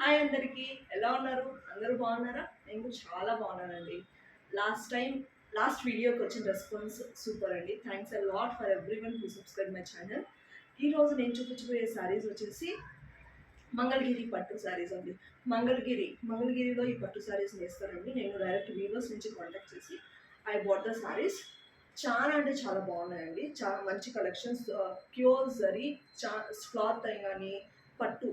Hi అందరికీ, ఎలా ఉన్నారు? అందరూ బాగున్నారా? నేను కూడా చాలా బాగున్నానండి. లాస్ట్ వీడియోకి వచ్చిన రెస్పాన్స్ సూపర్ అండి. Thanks a lot for everyone who subscribe my channel. ఈరోజు నేను చూపించబోయే శారీస్ వచ్చేసి మంగళగిరి పట్టు శారీస్ అండి. మంగళగిరిలో ఈ పట్టు శారీస్ వేస్తారండి. నేను డైరెక్ట్ వీవర్స్ నుంచి కాంటాక్ట్ చేసి ఐ బాట్ ద శారీస్. చాలా అంటే చాలా బాగున్నాయండి. చాలా మంచి కలెక్షన్స్, ప్యూర్ జరీ, క్లాత్ అయి కానీ పట్టు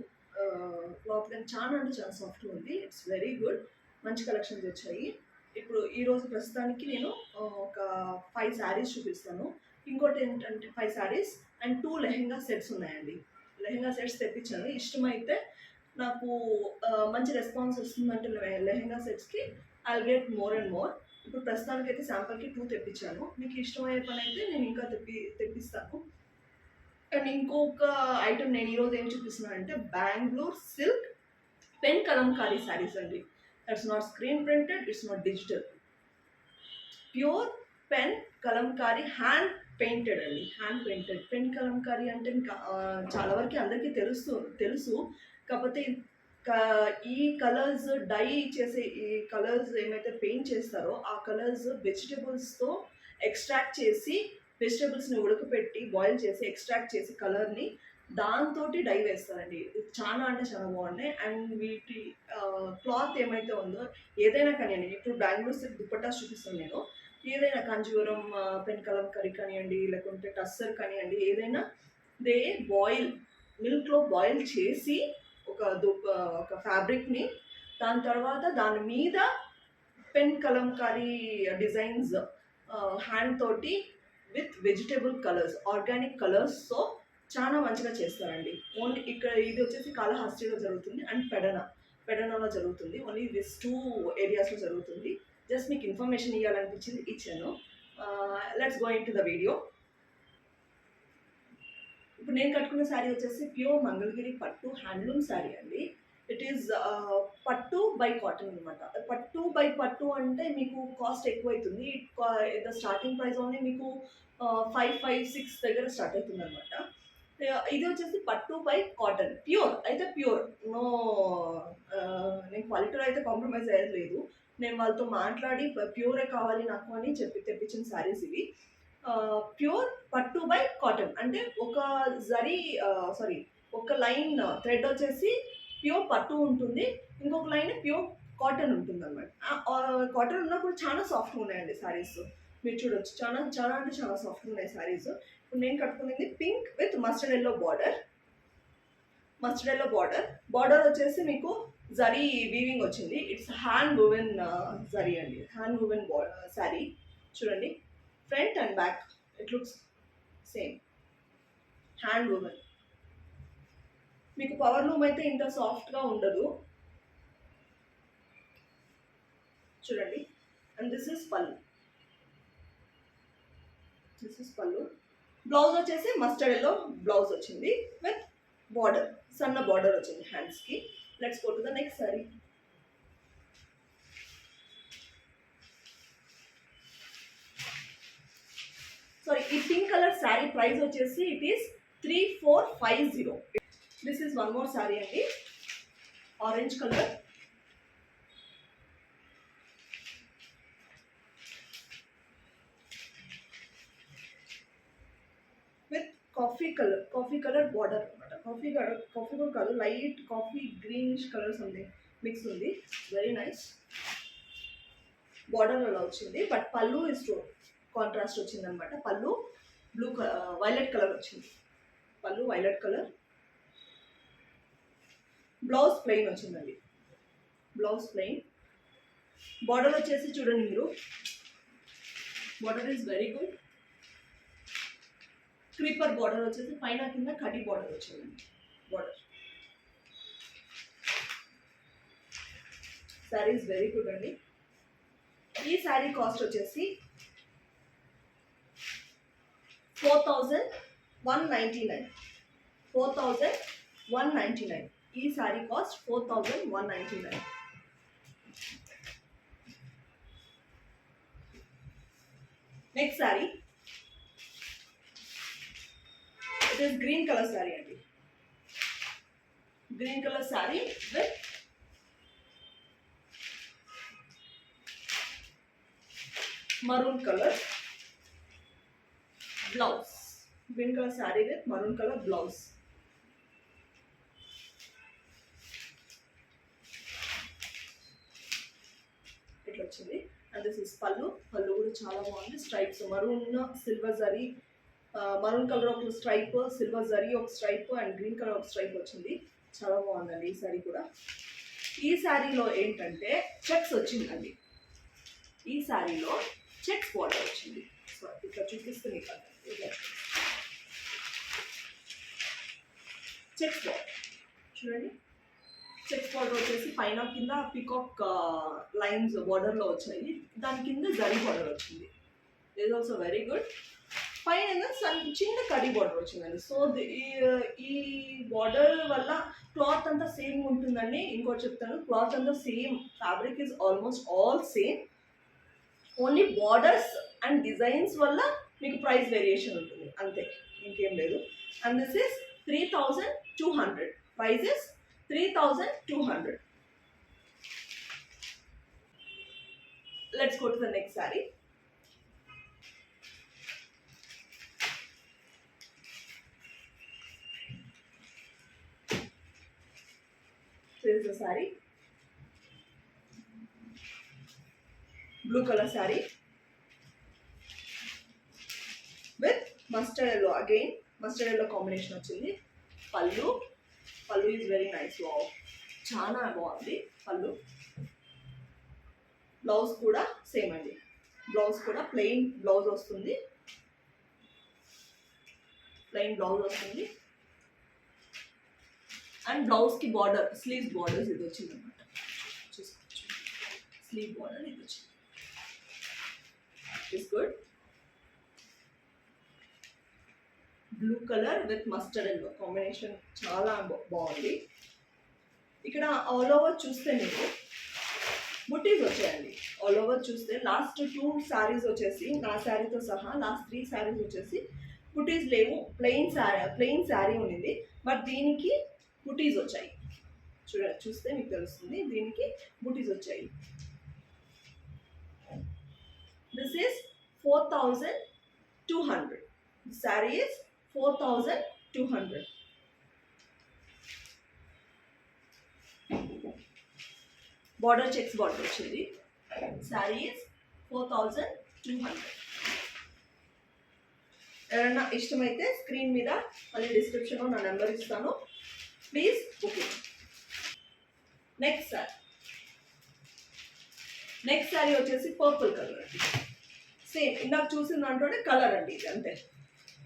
క్లాత్ కానీ చాలా అంటే చాలా సాఫ్ట్గా ఉంది. It's very good. మంచి కలెక్షన్స్ వచ్చాయి. ఇప్పుడు ఈరోజు ప్రస్తుతానికి నేను ఒక 5 శారీస్ చూపిస్తాను. ఇంకోటి ఏంటంటే 5 శారీస్ అండ్ 2 లెహెంగా సెట్స్ ఉన్నాయండి. లెహెంగా సెట్స్ తెప్పించాను. ఇష్టమైతే నాకు మంచి రెస్పాన్స్ వస్తుందంటే లెహెంగా సెట్స్కి I get more and more. ఇప్పుడు ప్రస్తుతానికి అయితే శాంపుల్కి 2 తెప్పించాను. మీకు ఇష్టమయ్యే పని అయితే నేను ఇంకా తెప్పిస్తాను. అండ్ ఇంకొక ఐటమ్ నేను ఈరోజు ఏం చూపిస్తున్నాను అంటే బెంగళూరు సిల్క్ పెన్ కలంకారీ శారీస్ అండి. That's not screen printed, it's not digital, pure pen Kalamkari hand painted అండి. హ్యాండ్ పెయింటెడ్ పెన్ కలంకారీ అంటే చాలా వరకు అందరికీ తెలుసు. కాకపోతే ఈ కలర్స్ డై చేసే ఈ కలర్స్ ఏమైతే పెయింట్ చేస్తారో ఆ కలర్స్ వెజిటబుల్స్తో ఎక్స్ట్రాక్ట్ చేసి, వెజిటబుల్స్ని ఉడకపెట్టి బాయిల్ చేసి ఎక్స్ట్రాక్ట్ చేసి కలర్ని దాంతో డై వేస్తారండి. చాలా అంటే చాలా బాగున్నాయి. అండ్ వీటి క్లాత్ ఏమైతే ఉందో ఏదైనా కానివ్వండి, ఇప్పుడు బెంగళూరు సిల్క్ దుపట్టాస్ చూపిస్తాను నేను. ఏదైనా కాంజీవరం పెన్ కలంకారీ కానివ్వండి, లేకుంటే టస్సర్ కానివ్వండి, ఏదైనా దే బాయిల్ మిల్క్లో బాయిల్ చేసి ఒక ఫ్యాబ్రిక్ని, దాని తర్వాత దాని మీద పెన్ కలంకారీ డిజైన్స్ హ్యాండ్ తోటి విత్ వెజిటేబుల్ కలర్స్, ఆర్గానిక్ కలర్స్తో చాలా మంచిగా చేస్తారండి. ఓన్లీ ఇక్కడ ఇది వచ్చేసి కాళహస్తిలో జరుగుతుంది అండ్ పెడనలో జరుగుతుంది. ఓన్లీ దిస్ 2 ఏరియాస్లో జరుగుతుంది. జస్ట్ మీకు ఇన్ఫర్మేషన్ ఇవ్వాలనిపించింది, ఇచ్చాను. Let's go in to the video. ఇప్పుడు నేను కట్టుకున్న శారీ వచ్చేసి ప్యూర్ మంగళగిరి పట్టు హ్యాండ్లూమ్ శారీ అండి. ఇట్ ఈస్ పట్టు బై కాటన్ అనమాట. పట్టు బై పట్టు అంటే మీకు కాస్ట్ ఎక్కువ అవుతుంది. ద స్టార్టింగ్ ప్రైస్ ఓన్లీ మీకు 5-6 దగ్గర స్టార్ట్ అవుతుంది అనమాట. ఇది వచ్చేసి పట్టు బై కాటన్ ప్యూర్ అయితే ప్యూర్. నో, నేను క్వాలిటీలో అయితే కాంప్రమైజ్ అయ్యలేదు. నేను వాళ్ళతో మాట్లాడి ప్యూరే కావాలి నాకు అని తెప్పించిన శారీస్ ఇవి. ప్యూర్ పట్టు బై కాటన్ అంటే ఒక లైన్ థ్రెడ్ వచ్చేసి ప్యూర్ పట్టు ఉంటుంది, ఇంకొక లైన్ ప్యూర్ కాటన్ ఉంటుంది అనమాట. కాటన్ ఉన్నప్పుడు చాలా సాఫ్ట్గా ఉన్నాయండి శారీస్. మీరు చూడొచ్చు, చాలా చాలా అంటే చాలా సాఫ్ట్గా ఉన్నాయి శారీస్. ఇప్పుడు నేను కట్టుకునేది pink with mustard yellow border వచ్చేసి మీకు జరీ వీవింగ్ వచ్చింది. ఇట్స్ హ్యాండ్ వూవెన్ జరీ అండి. హ్యాండ్ వూవెన్ శారీ చూడండి. Front and back it looks same, hand woven. మీకు పవర్ లూమ్ అయితే ఇంత సాఫ్ట్గా ఉండదు చూడండి. And this is pallu. Blouse వచ్చేసి మస్టర్డ్ ఎల్లో బ్లౌజ్ వచ్చింది విత్ బార్డర్, సన్న బార్డర్ వచ్చింది హ్యాండ్స్కి. Let's go to the next sari. ఈ పింక్ కలర్ శారీ ప్రైస్ వచ్చేసి it is 3450. This is one more sari అండి, orange colour. With coffee colour border అనమాట. కాఫీ కూడా కాదు, light coffee greenish colour something mix ఉంది. Very nice. బార్డర్ అలా వచ్చింది, బట్ పళ్ళు ఇస్ కాంట్రాస్ట్ వచ్చింది అనమాట. పళ్ళు వైలెట్ కలర్ వచ్చింది. Pallu violet colour. Blouse plain వచ్చిందండి. Blouse plain. బార్డర్ వచ్చేసి చూడండి మీరు, border is very good. Creeper border వచ్చేసి పైన కింద కడి బార్డర్ వచ్చిందండి. Border sari is very good అండి. ఈ శారీ కాస్ట్ వచ్చేసి 4,199. ఈ sari cost 4,199. Next sari, it is green colour sari అండి. Green colour sari with maroon color blouse. Green color saree with maroon color blouse. ఇట్లా వచ్చింది. అండ్ దిస్ ఇస్ పళ్ళు. పళ్ళు కూడా చాలా బాగుంది. Stripes maroon silver zari, maroon colour ఒక స్ట్రైప్, సిల్వర్ జరీ ఒక స్ట్రైప్ అండ్ గ్రీన్ కలర్ ఒక స్ట్రైప్ వచ్చింది. చాలా బాగుందండి ఈ శారీ కూడా. ఈ శారీలో ఏంటంటే చెక్స్ వచ్చిందండి. ఈ శారీలో చెక్స్ బార్డర్ వచ్చింది. సో ఇట్లా చూపిస్తుంది కదా, చెక్స్ బార్డర్ చూడండి. చెక్స్ బార్డర్ వచ్చేసి పైన కింద పికాక్ లైన్స్ బార్డర్లో వచ్చాయి. దాని కింద జరీ బార్డర్ వచ్చింది. Is also very good. పైన చిన్న కడి బార్డర్ వచ్చిందండి. సో ఈ బార్డర్ వల్ల క్లాత్ అంతా సేమ్ ఉంటుందండి. ఇంకోటి చెప్తాను, క్లాత్ అంతా same, fabric is almost all same. Only borders and designs వల్ల మీకు ప్రైస్ వేరియేషన్ ఉంటుంది, అంతే, ఇంకేం లేదు. And this is 3200. Price is 3200. Let's go to the next saree. This is the saree. Blue color saree with mustard yellow. Again mustard yellow combination వచ్చింది. పళ్ళు is very nice. Wow, చాలా బాగుంది పళ్ళు. Blouse కూడా సేమ్ అండి. Blouse కూడా plain blouse వస్తుంది. Plain blouse వస్తుంది. అండ్ బ్లౌజ్కి బార్డర్, స్లీవ్స్ బార్డర్స్ ఇది వచ్చింది అనమాట. చూసుకోవచ్చు, స్లీవ్ బార్డర్ ఇది వచ్చింది. It's good. Blue colour with mustard yellow combination చాలా బాగుంది. ఇక్కడ ఆల్ ఓవర్ చూస్తే మీకు బుటీస్ వచ్చాయండి. ఆల్ ఓవర్ చూస్తే లాస్ట్ 2 శారీస్ వచ్చేసి, నా శారీతో సహా లాస్ట్ 3 శారీస్ వచ్చేసి బుటీస్ లేవు. ప్లెయిన్ శారీ ఉండింది. బట్ దీనికి బుటీస్ వచ్చాయి. చూస్తే మీకు తెలుస్తుంది, దీనికి బుటీస్ వచ్చాయి. This is 4200. Sari is 4200. Border checks border వచ్చింది. శారీ ఈస్ 4200. ఎవరైనా ఇష్టమైతే స్క్రీన్ మీద మళ్ళీ డిస్క్రిప్షన్లో నా నెంబర్ ఇస్తాను, ప్లీజ్ ఓకే. నెక్స్ట్ శారీ వచ్చేసి పర్పుల్ కలర్ అండి. సేమ్ ఇందాక చూసిన దాంట్లోనే కలర్ అండి ఇది, అంతే.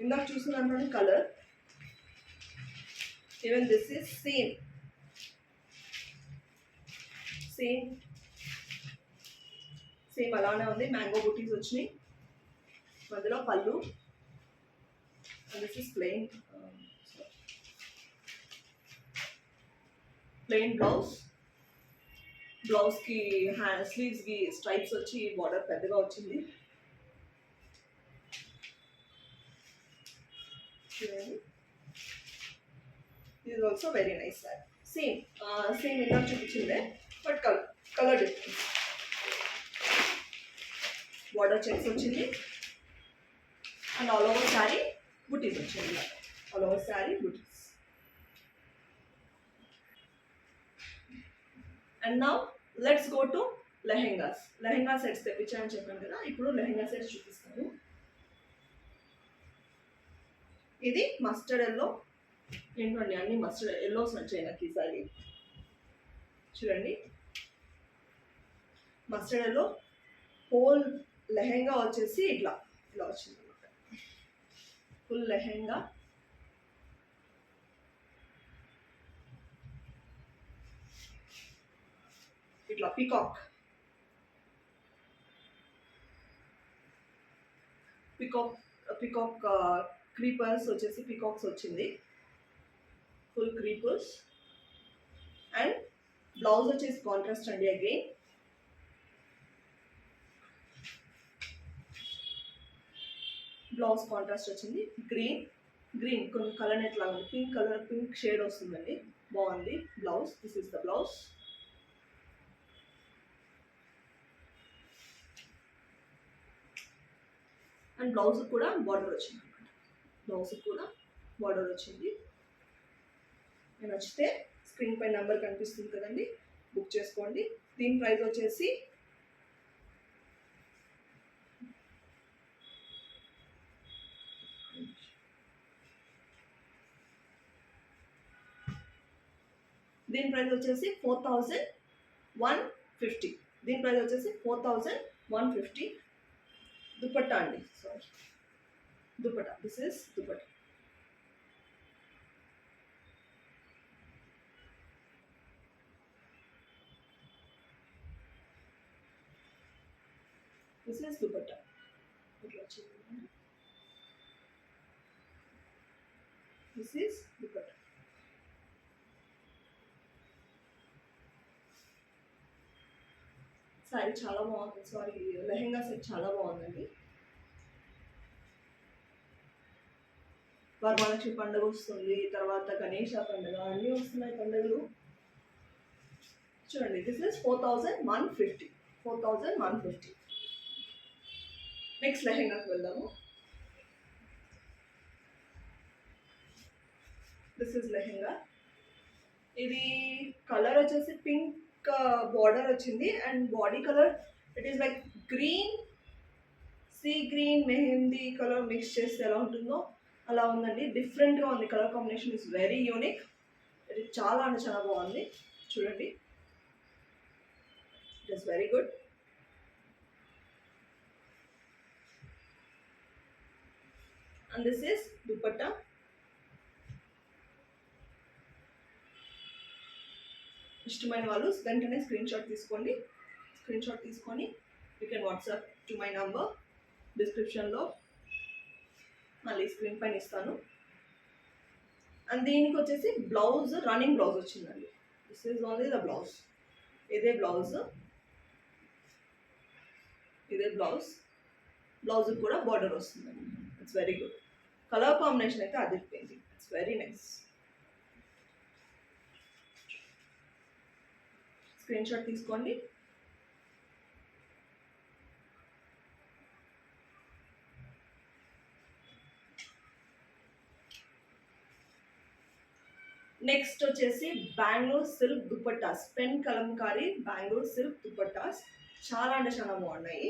ఇందాక చూసిన దాంట్లోనే colour. Even this is same అలానే ఉంది. మ్యాంగో బుటీస్ వచ్చినాయి. మధ్యలో pallu. This is plain blouse. బ్లౌజ్కి స్లీవ్స్కి స్ట్రైప్స్ వచ్చి బార్డర్ పెద్దగా వచ్చింది. ఇది also very nice sir. Same ఇందాక చూపించిందే, but colour difference. Border checks వచ్చింది. And all over sari butis వచ్చింది. All over sari butis. And now let's go to lehengas. Lehenga sets తెప్పించానని చెప్పాను కదా, ఇప్పుడు లెహెంగా సెట్స్ చూపిస్తాను. ఇది మస్టర్డ్ ఎల్లో. ఏంటండి అన్ని మస్టర్డ్ ఎల్లోస్ వచ్చాయి నాకు ఈసారి. చూడండి, మస్టర్డ్ ఎల్లో. హోల్ లెహెంగా వచ్చేసి ఇట్లా వచ్చింది అనమాట. ఫుల్ లెహెంగా. ఇట్లా పికాక్ క్రీపర్స్ వచ్చేసి పికాక్స్ వచ్చింది. Full creepers. అండ్ బ్లౌజ్ వచ్చేసి కాంట్రాస్ట్ అండి. అగైన్ బ్లౌజ్ కాంట్రాస్ట్ వచ్చింది. గ్రీన్ కొన్ని కలర్ నెట్ లాగా ఉంది. పింక్ షేడ్ వస్తుందండి, బాగుంది blouse. This is the blouse. And blouse కూడా బార్డర్ వచ్చింది అనమాట. బ్లౌజ్ కూడా బార్డర్ వచ్చింది. నేను నచ్చితే స్క్రీన్ పై నెంబర్ కనిపిస్తుంది కదండి, బుక్ చేసుకోండి. దీని ప్రైస్ వచ్చేసి దీని ప్రైస్ వచ్చేసి 4150. దీని ప్రైస్ వచ్చేసి 4150. దుపట్టా అండి, sorry dupatta. This is dupatta. This is dupatta. ఇట్లా వచ్చింది. This is dupatta. సారీ చాలా బాగుంది. సారీ, లెహెంగా సెట్ చాలా బాగుందండి. వరమహాలక్ష్మి పండుగ వస్తుంది, తర్వాత గణేష పండుగ, అన్నీ వస్తున్నాయి పండుగలు. చూడండి, దిస్ ఇస్ 4150. 4150. నెక్స్ట్ లెహెంగాకి వెళ్దాము. This is lehenga. ఇది కలర్ వచ్చేసి పింక్ బార్డర్ వచ్చింది and body colour it is like green, sea green, mehndi colour mix చేస్తే ఎలా ఉంటుందో అలా ఉందండి. డిఫరెంట్గా ఉంది. Colour combination is very unique. ఇది చాలా అంటే చాలా బాగుంది. చూడండి, it is very good. And this is dupatta. ఇష్టమైన వాళ్ళు వెంటనే స్క్రీన్ షాట్ తీసుకోండి. స్క్రీన్ షాట్ తీసుకొని you can WhatsApp to my number. డిస్క్రిప్షన్లో మళ్ళీ స్క్రీన్ పైన ఇస్తాను. అండ్ దీనికి వచ్చేసి బ్లౌజ్ రన్నింగ్ బ్లౌజ్ వచ్చిందండి. This is only the blouse. ఇదే బ్లౌజ్, ఇదే బ్లౌజ్. బ్లౌజ్ కూడా బార్డర్ వస్తుందండి. It's very good. Colour combination అయితే అదిరిపోయింది. It's very nice. Screen shot తీసుకోండి. నెక్స్ట్ వచ్చేసి Bengaluru silk dupattas, pen Kalamkari Bengaluru silk dupattas. చాలా అంటే చాలా బాగున్నాయి.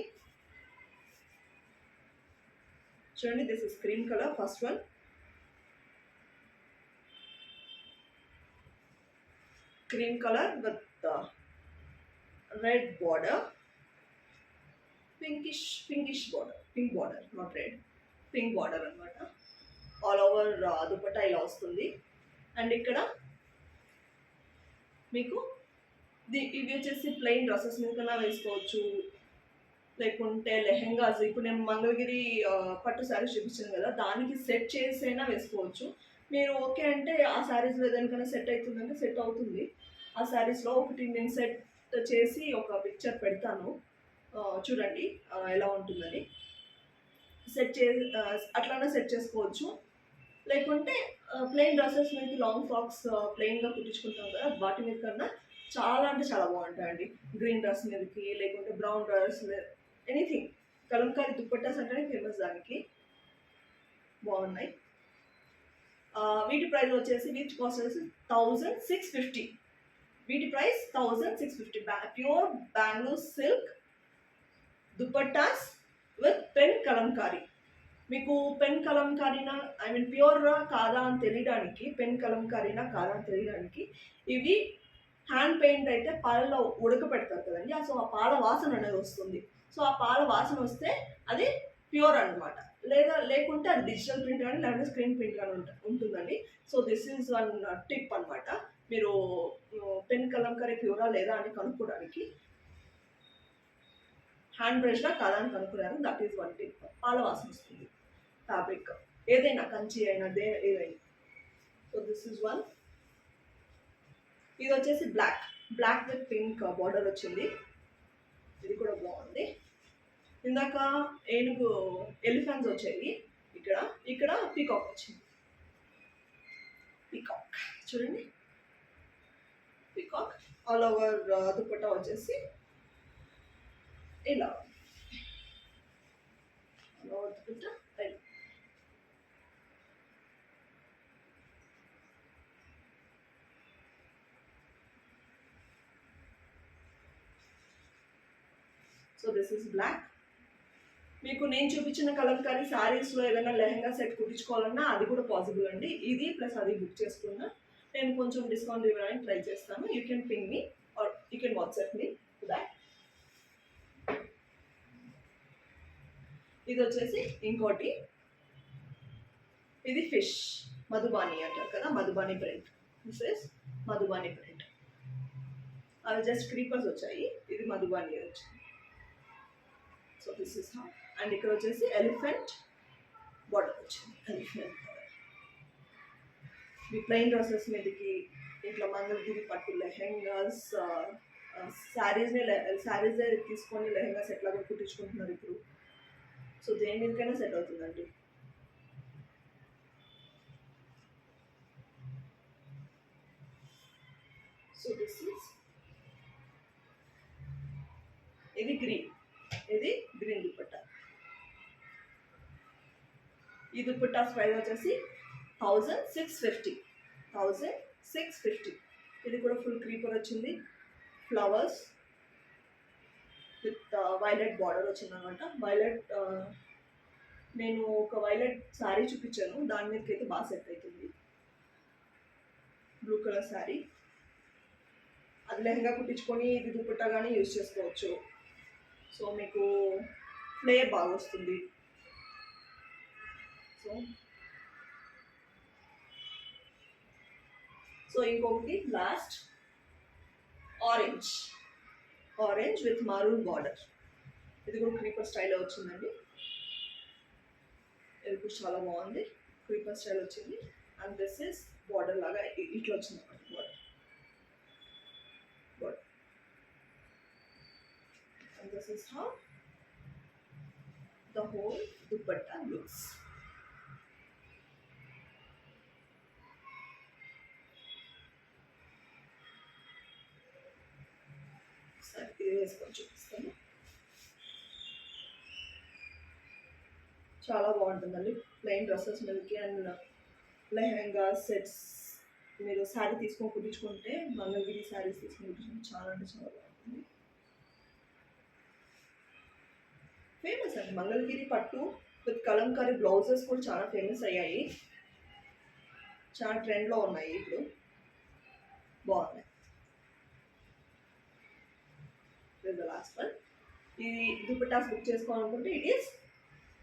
చూడండి, this is cream colour first one. Cream colour with red border, pinkish border, pink border, not red, pink border అనమాట. ఆల్ ఓవర్ దుపట్టా ఇలా వస్తుంది. అండ్ ఇక్కడ మీకు ఇవి వచ్చేసి ప్లెయిన్ డ్రెస్సెస్ మీద కన్నా వేసుకోవచ్చు, లేకుంటే లెహెంగాస్. ఇప్పుడు నేను మంగళగిరి పట్టు శారీస్ చూపించాను కదా, దానికి సెట్ చేసైనా వేసుకోవచ్చు. మీరు ఓకే అంటే ఆ శారీస్లో ఏదైనా సెట్ అవుతుందంటే సెట్ అవుతుంది. ఆ శారీస్లో ఒకటి నేను సెట్ చేసి ఒక పిక్చర్ పెడతాను, చూడండి ఎలా ఉంటుందని. సెట్ చే అట్లానే సెట్ చేసుకోవచ్చు. లేకుంటే ప్లెయిన్ డ్రెస్సెస్ మీద లాంగ్ ఫ్రాక్స్ ప్లెయిన్గా కుట్టించుకుంటాం కదా, వాటి మీద కన్నా చాలా అంటే చాలా బాగుంటాయండి. గ్రీన్ డ్రెస్ మీదకి, లేకుంటే బ్రౌన్ డ్రెస్ మీద, ఎనీథింగ్. కలంకారీ దుపట్టాస్ అంటేనే ఫేమస్, దానికి బాగున్నాయి. వీటి ప్రైస్ వచ్చేసి వీటి కాస్ట్ వచ్చేసి 1650. వీటి price 1650. Pure Bengaluru silk dupattas with pen Kalamkari. మీకు పెన్ కలంకారీనా, ఐ మీన్ ప్యూర్ కాదా అని తెలియడానికి, పెన్ కలంకారీనా కాదా అని తెలియడానికి, ఇవి హ్యాండ్ పెయింట్ అయితే పాలలో ఉడకపెడతారు కదండి, సో ఆ పాల వాసన అనేది వస్తుంది. సో ఆ పాల వాసన వస్తే అది ప్యూర్ అనమాట. లేకుంటే అది డిజిటల్ ప్రింట్ కానీ లేదంటే స్క్రీన్ ప్రింట్ కానీ ఉంటుందండి. So this is one tip అనమాట. మీరు పెన్ కలంకారీ ప్యూరా లేదా అని కనుక్కోవడానికి, హ్యాండ్ బ్రష్లా కాదా అని కనుక్కున్నాను. That is one tip. పాల వాసన వస్తుంది ఫ్యాబ్రిక్, ఏదైనా కంచి అయినా ఏదైనా. So this is one. ఇది వచ్చేసి బ్లాక్ విత్ పింక్ బార్డర్ వచ్చింది. ఇది కూడా బాగుంది. ఇందాక ఏనుగు ఎలిఫెంట్స్ వచ్చాయి, ఇక్కడ పీకాక్ వచ్చింది. పీకాక్ చూడండి, పీకాక్. ఆల్ ఓవర్ దుపట్టా వచ్చేసి ఇలా, all over dupatta ready. So this is black. మీకు నేను చూపించిన కలంకారీ శారీస్లో ఏదైనా లెహంగా సెట్ కుట్టించుకోవాలన్నా అది కూడా పాసిబుల్ అండి. ఇది ప్లస్ అది బుక్ చేసుకున్నా నేను కొంచెం డిస్కౌంట్ ఇవ్వడానికి ట్రై చేస్తాను. You can ping me or you can WhatsApp me that. ఇది వచ్చేసి ఇంకోటి, ఇది ఫిష్ మధుబాని అంటారు కదా, Madhubani print. This is Madhubani print. అవి జస్ట్ క్రీపర్స్ వచ్చాయి, ఇది మధుబాని వచ్చింది. So this is how. And ఇక్కడ వచ్చేసి ఎలిఫెంట్ బార్డర్ వచ్చింది, ఎలిఫెంట్ బార్డర్. ఈ ప్లెయిన్ డ్రెస్సెస్ మీదకి ఇట్లా మంగళగిరి పట్టు లెహెంగాస్, శారీస్ తీసుకొని లెహెంగాస్ ఎట్లాగో కుట్టించుకుంటున్నారు ఇప్పుడు. సో దేని మీదకైనా సెట్ అవుతుందండి. సో దిస్ ఇస్, ఇది గ్రీన్, ఇది గ్రీన్ దుపట్టా. ఈ దుపట్టా ప్రైస్ వచ్చేసి 1650. 1650. ఇది కూడా ఫుల్ క్రీపర్ వచ్చింది, ఫ్లవర్స్ విత్ వైలెట్ బార్డర్ వచ్చింది అనమాట. వైలెట్, నేను ఒక వైలెట్ శారీ చూపించాను, దాని మీదకి అయితే బాగా సెట్ అవుతుంది. బ్లూ కలర్ శారీ, అది లెహంగా కుట్టించుకొని ఇది దుపట్టా కానీ యూజ్ చేసుకోవచ్చు. సో మీకు ఫ్లేర్ బాగా వస్తుంది. సో ఇంకొకటి last, orange with maroon border. ఇది కూడా క్రీపర్ స్టైల్లో వచ్చిందండి. ఇది కూడా చాలా బాగుంది, క్రీపర్ స్టైల్ వచ్చింది. అండ్ దిస్ ఇస్ బార్డర్ లాగా ఇట్లా వచ్చింది అనమాట border. And this is how the whole dupatta looks. సరే ఇది వేసుకొని చూపిస్తాను. చాలా బాగుంటుందండి ప్లెయిన్ డ్రెస్సెస్ మీదకి. అండ్ లెహంగా సెట్స్ మీరు శారీ తీసుకొని కుట్టించుకుంటే, మంగళగిరి శారీస్ తీసుకొని కుట్టించుకుంటే చాలా అంటే చాలా బాగుంటుంది. ఫేమస్ అండి మంగళగిరి పట్టు విత్ కలంకారీ బ్లౌజెస్ కూడా చాలా ఫేమస్ అయ్యాయి, చాలా ట్రెండ్లో ఉన్నాయి ఇప్పుడు, బాగున్నాయి. The last one. ఇది దుపట్టాస్ బుక్ చేసుకోవాలనుకుంటే it is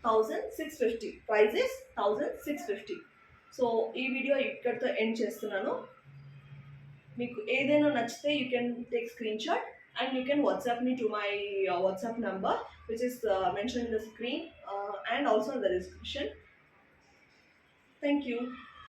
1650. Price is 1650. So ఈ వీడియో ఇక్కడితో ఎండ్ చేస్తున్నాను. మీకు ఏదైనా నచ్చితే you can take screen shot and you can WhatsApp me to my WhatsApp number, which is mentioned in the screen and also in the description. Thank you.